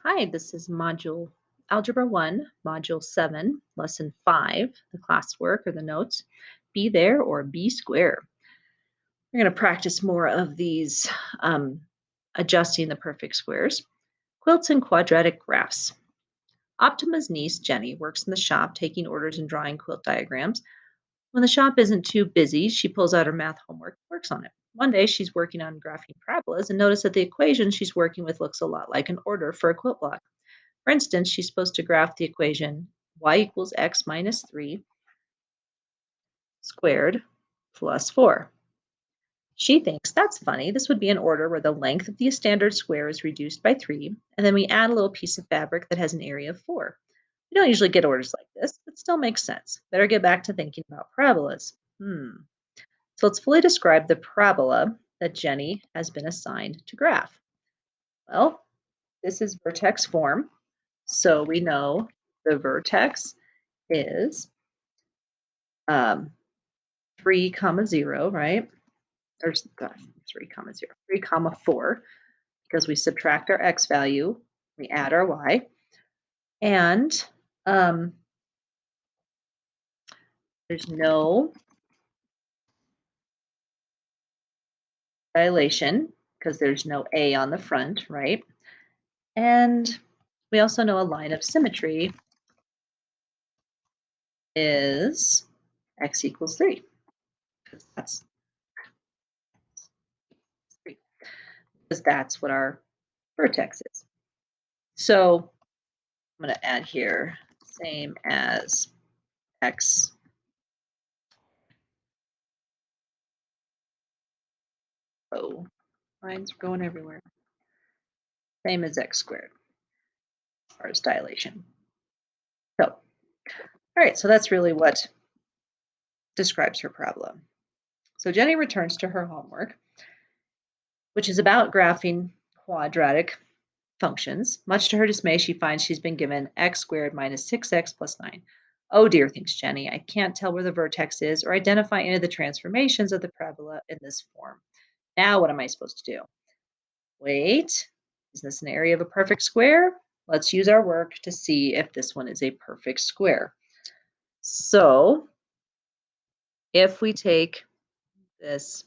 Hi, this is Module Algebra 1, Module 7, Lesson 5, the classwork or the notes. Be there or be square. We're going to practice more of these adjusting the perfect squares. Quilts and quadratic graphs. Optima's niece, Jenny, works in the shop taking orders and drawing quilt diagrams. When the shop isn't too busy, she pulls out her math homework and works on it. One day, she's working on graphing parabolas and notices that the equation she's working with looks a lot like an order for a quilt block. For instance, she's supposed to graph the equation y equals x minus 3 squared plus 4. She thinks that's funny. This would be an order where the length of the standard square is reduced by 3, and then we add a little piece of fabric that has an area of 4. We don't usually get orders like this, but still makes sense. Better get back to thinking about parabolas. So let's fully describe the parabola that Jenny has been assigned to graph. Well, this is vertex form, so we know the vertex is 3 comma 0, right? There's 3 comma 0, 3 comma 4, because we subtract our x value, we add our y, and um, there's no dilation because there's no a on the front, right? And we also know a line of symmetry is x equals 3, because that's 3, because that's what our vertex is. So I'm going to add here same as x. Oh, lines are going everywhere. Same as x squared as far as dilation. So, all right, so that's really what describes her problem. So Jenny returns to her homework, which is about graphing quadratic functions. Much to her dismay, she finds she's been given x squared minus 6x plus 9. Oh dear, thinks Jenny, I can't tell where the vertex is or identify any of the transformations of the parabola in this form. Now what am I supposed to do? Wait, is this an area of a perfect square? Let's use our work to see if this one is a perfect square. So if we take this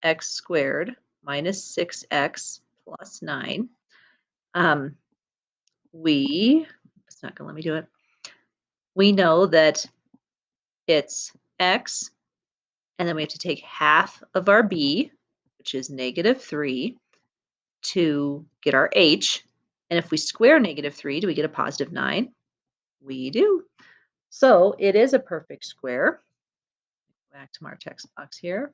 x squared minus 6x plus 9, it's not going to let me do it. We know that it's x, and then we have to take half of our b, which is negative 3, to get our h. And if we square negative 3, do we get a positive 9? We do. So it is a perfect square. Back to our text box here.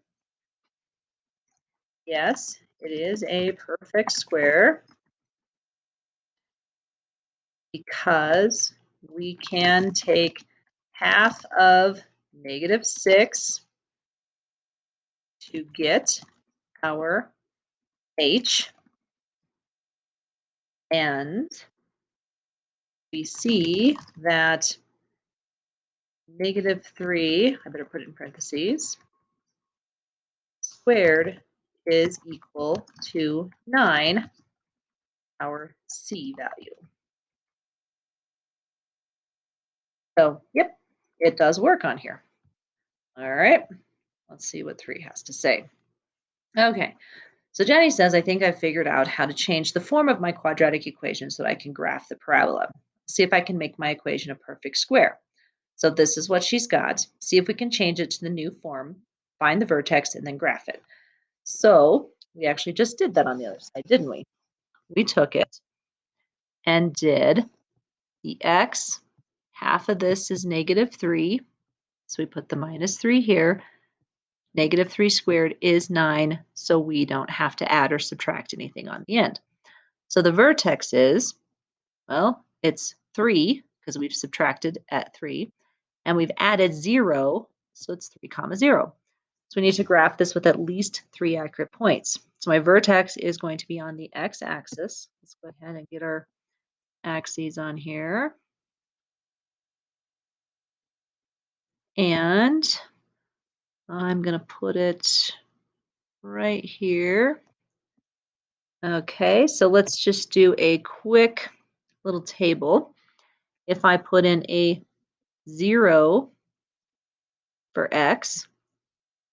Yes, it is a perfect square because we can take half of negative 6 to get our h, and we see that negative 3, I better put it in parentheses, squared is equal to 9, our c value. So, yep, it does work on here. All right, let's see what 3 has to say. Okay, so Jenny says, I think I've figured out how to change the form of my quadratic equation so that I can graph the parabola. See if I can make my equation a perfect square. So this is what she's got. See if we can change it to the new form, find the vertex, and then graph it. So we actually just did that on the other side, didn't we? We took it and did the x. Half of this is negative 3. So we put the minus 3 here. Negative 3 squared is 9, so we don't have to add or subtract anything on the end. So the vertex is, well, it's 3 because we've subtracted at 3, and we've added 0, so it's 3 comma 0. So we need to graph this with at least 3 accurate points. So my vertex is going to be on the x-axis. Let's go ahead and get our axes on here. And I'm going to put it right here. Okay, so let's just do a quick little table. If I put in a 0 for x,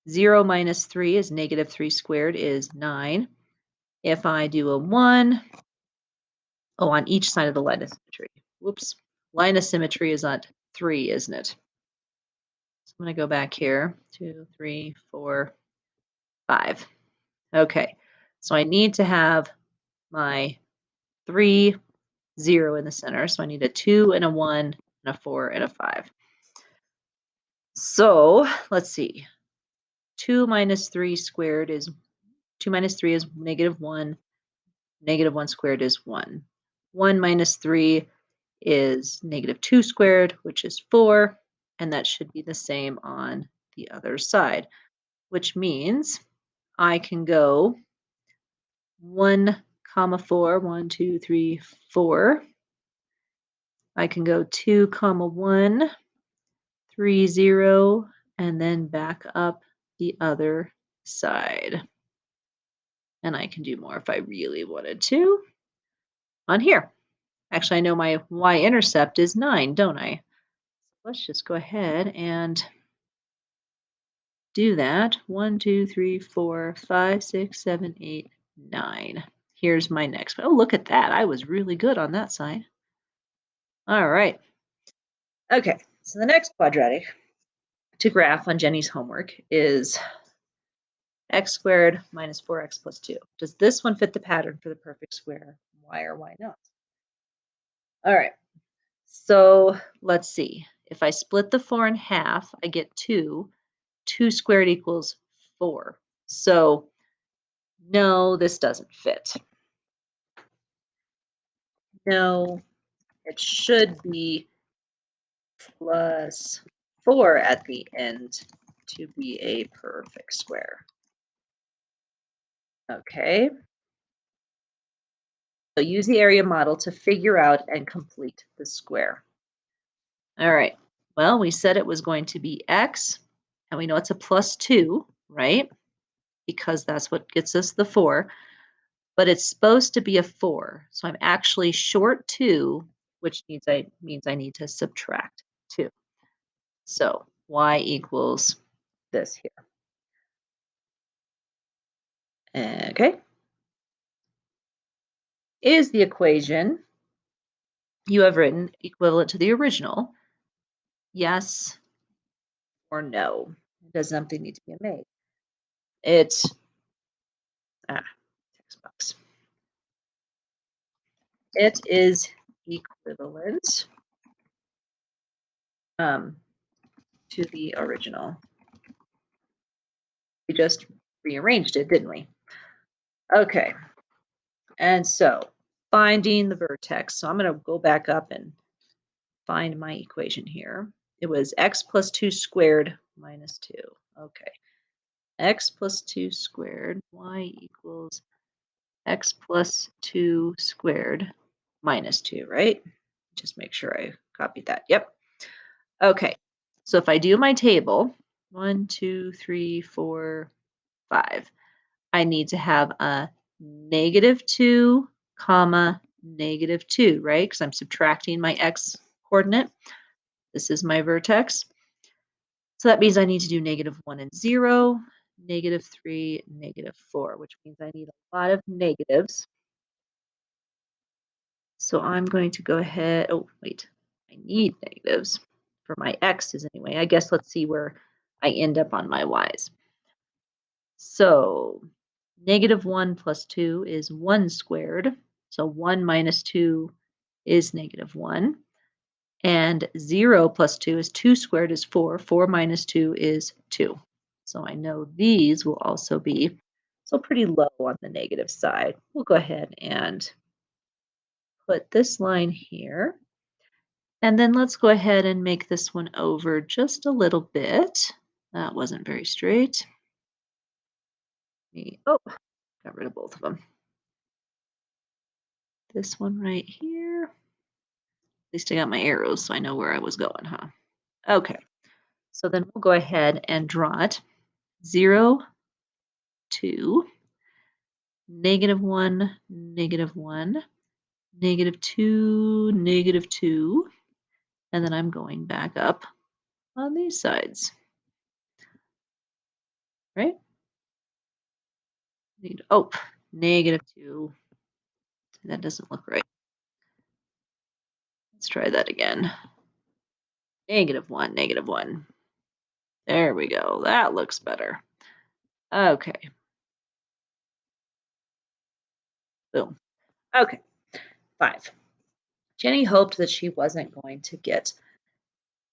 0 minus 3 is negative 3 squared is 9. If I do a 1, oh, on each side of the line of symmetry. Whoops. Line of symmetry is at 3, isn't it? So I'm going to go back here. 2, 3, 4, 5. Okay. So I need to have my 3, 0 in the center. So I need a 2 and a 1 and a 4 and a 5. So let's see. 2 minus 3 squared is 2 minus 3 is negative 1. Negative 1 squared is 1. 1 minus 3 is negative 2 squared, which is 4. And that should be the same on the other side, which means I can go 1 comma 4, 1, 2, 3, 4. I can go 2 comma 1, 3, 0, and then back up the other side. And I can do more if I really wanted to on here. Actually, I know my y-intercept is 9, don't I? Let's just go ahead and do that. 1, 2, 3, 4, 5, 6, 7, 8, 9. Here's my next one. Oh, look at that. I was really good on that side. All right. Okay, so the next quadratic to graph on Jenny's homework is x squared minus 4x plus 2. Does this one fit the pattern for the perfect square? Why or why not? All right, so let's see. If I split the 4 in half, I get 2. 2 squared equals 4. So no, this doesn't fit. No, it should be plus 4 at the end to be a perfect square. Okay, so use the area model to figure out and complete the square. All right, well, we said it was going to be x, and we know it's a plus 2, right? Because that's what gets us the 4. But it's supposed to be a 4. So I'm actually short 2, which means I need to subtract 2. So y equals this here. Okay. Is the equation you have written equivalent to the original? Yes or no? Does something need to be made? It's text box. It is equivalent to the original. We just rearranged it, didn't we? Okay. And so finding the vertex. So I'm going to go back up and find my equation here. It was x plus 2 squared minus 2. Okay. X plus 2 squared, y equals x plus 2 squared minus 2, right? Just make sure I copied that. Yep. Okay. So if I do my table, 1, 2, 3, 4, 5, I need to have a negative 2, comma, negative 2, right? Because I'm subtracting my x coordinate. This is my vertex. So that means I need to do negative 1 and 0, negative 3, negative 4, which means I need a lot of negatives. So I'm going to go ahead. Oh, wait. I need negatives for my x's anyway. I guess let's see where I end up on my y's. So negative 1 plus 2 is 1 squared. So 1 minus 2 is negative 1. And 0 plus 2 is 2 squared is 4. 4 minus 2 is 2. So I know these will also be so pretty low on the negative side. We'll go ahead and put this line here. And then let's go ahead and make this one over just a little bit. That wasn't very straight. Oh, got rid of both of them. This one right here. At least I got my arrows so I know where I was going, huh? Okay, so then we'll go ahead and draw it. 0, 2. -1, -1, -2, -2, and then I'm going back up on these sides, right? Oh, -2. That doesn't look right. Let's try that again. -1, -1. There we go. That looks better. Okay, boom. Okay, 5. Jenny hoped that she wasn't going to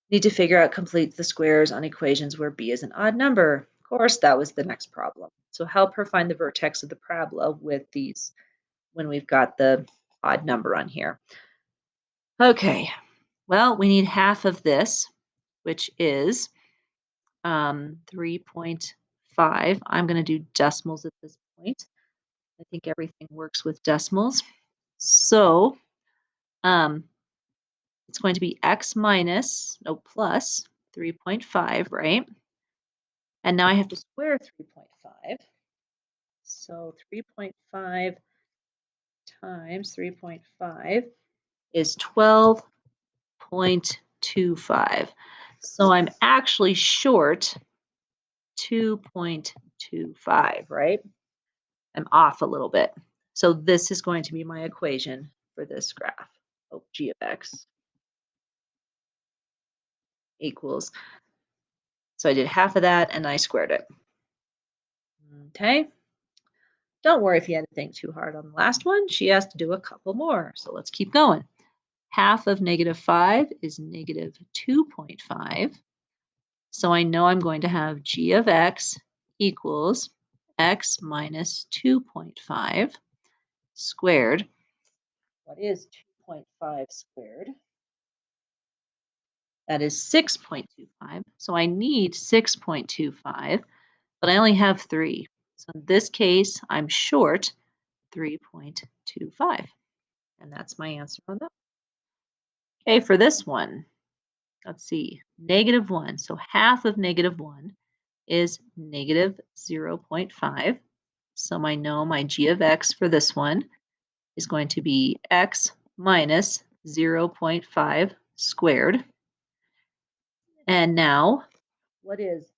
need to figure out complete the squares on equations where b is an odd number. Of course, that was the next problem. So help her find the vertex of the parabola with these when we've got the odd number on here. Okay, well, we need half of this, which is 3.5. I'm going to do decimals at this point. I think everything works with decimals. So um, it's going to be x minus, no, plus 3.5, right? And now I have to square 3.5. So 3.5 times 3.5 is 12.25. So I'm actually short 2.25, right? I'm off a little bit. So this is going to be my equation for this graph. Oh, g of x equals. So I did half of that and I squared it. Okay. Don't worry if you had to think too hard on the last one. She has to do a couple more. So let's keep going. Half of -5 is -2.5. So I know I'm going to have g of x equals x minus 2.5 squared. What is 2.5 squared? That is 6.25. So I need 6.25, but I only have 3. So in this case, I'm short 3.25. And that's my answer on that. Okay, for this one, let's see, -1. So half of -1 is -0.5. So I know my g of x for this one is going to be x minus 0.5 squared. And now, what is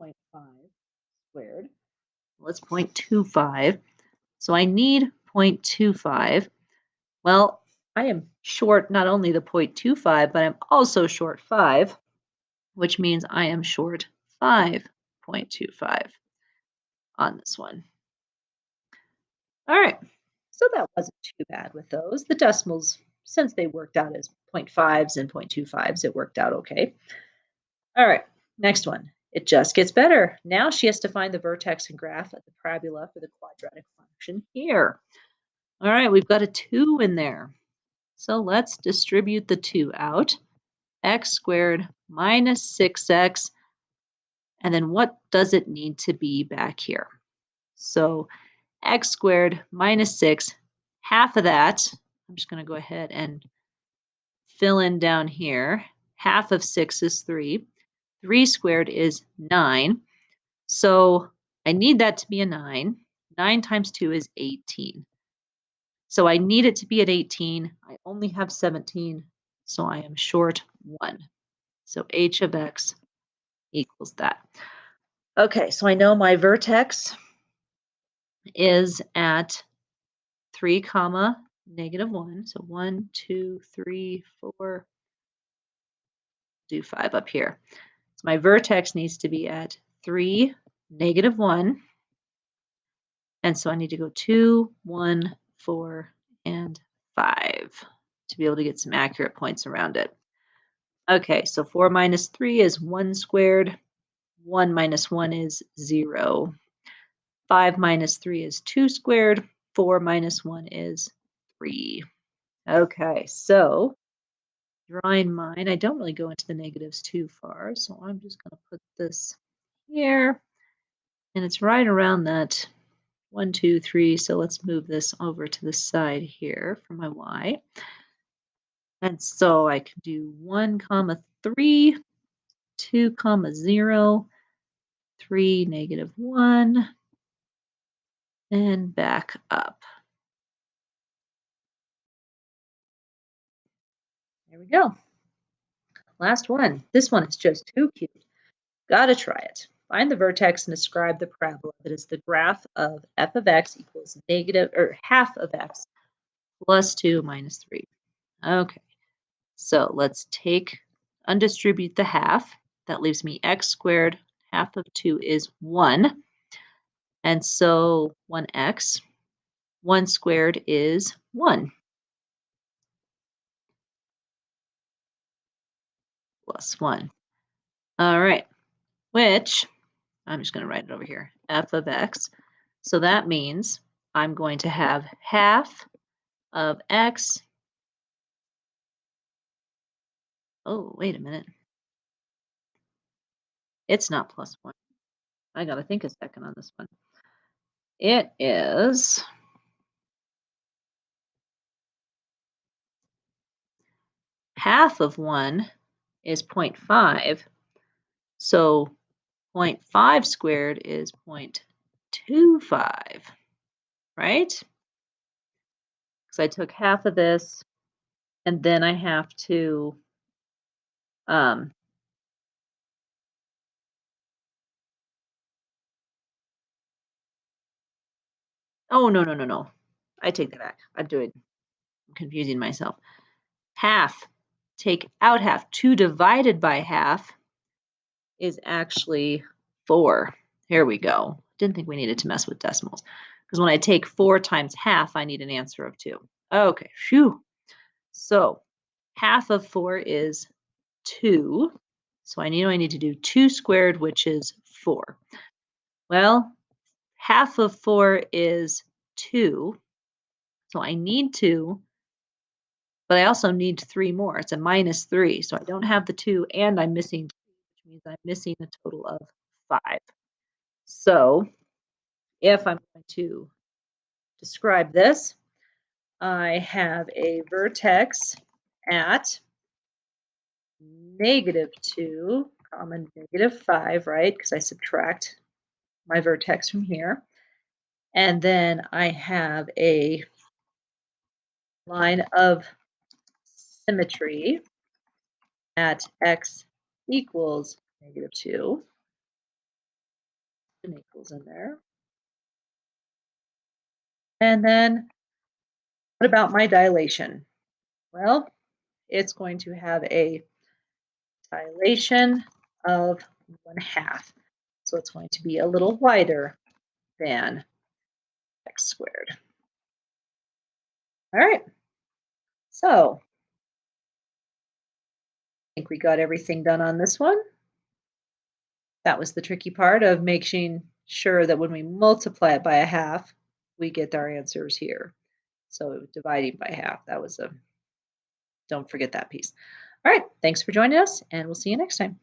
0.5 squared? Well, it's 0.25. So I need 0.25. Well, I am short not only the 0.25, but I'm also short 5, which means I am short 5.25 on this one. All right, so that wasn't too bad with those. The decimals, since they worked out as 0.5s and 0.25s, it worked out okay. All right, next one. It just gets better. Now she has to find the vertex and graph of the parabola for the quadratic function here. All right, we've got a 2 in there. So let's distribute the 2 out. X squared minus 6x. And then what does it need to be back here? So x squared minus 6, half of that, I'm just going to go ahead and fill in down here. Half of 6 is 3. 3 squared is 9. So I need that to be a 9. 9 times 2 is 18. So I need it to be at 18. I only have 17, so I am short 1. So h of x equals that. Okay, so I know my vertex is at 3 comma -1. So 1, 2, 3, 4, do 5 up here. So my vertex needs to be at 3, -1. And so I need to go 2, 1, 4, and 5 to be able to get some accurate points around it. Okay, so 4 minus 3 is 1 squared. 1 minus 1 is 0. 5 minus 3 is 2 squared. 4 minus 1 is 3. Okay, so drawing mine, I don't really go into the negatives too far, so I'm just going to put this here. And it's right around that 1, 2, 3. So let's move this over to the side here for my y. And so I can do 1 comma 3, 2 comma 0, 3 negative 1, and back up. There we go. Last one. This one is just too cute. Gotta try it. Find the vertex and describe the parabola that is the graph of f of x equals negative or half of x plus 2 minus 3. Okay, so let's undistribute the half. That leaves me x squared. Half of 2 is 1. And so 1x, 1 squared is 1 plus 1. All right, which I'm just going to write it over here, f of x. So that means I'm going to have half of x. Oh, wait a minute. It's not plus 1. I got to think a second on this one. It is half of 1 is 0.5. So 0.5 squared is 0.25, right? Because I took half of this, and then I have to, um, oh, no, no, no, no. I take that back. I'm confusing myself. Half, take out half. 2 divided by half is actually 4. Here we go. Didn't think we needed to mess with decimals. Because when I take 4 times half, I need an answer of 2. Okay, phew. So half of 4 is 2. So I need to do 2 squared, which is 4. Well, half of 4 is 2. So I need 2, but I also need 3 more. It's a minus 3. So I don't have the 2, and I'm missing 3, which means I'm missing a total of 5. So if I'm going to describe this, I have a vertex at -2, comma -5, right? Because I subtract my vertex from here. And then I have a line of symmetry at x equals -2. An equals in there. And then what about my dilation? Well, it's going to have a dilation of 1/2. So it's going to be a little wider than x squared. All right. So I think we got everything done on this one. That was the tricky part of making sure that when we multiply it by a half, we get our answers here. So dividing by half, don't forget that piece. All right, thanks for joining us, and we'll see you next time.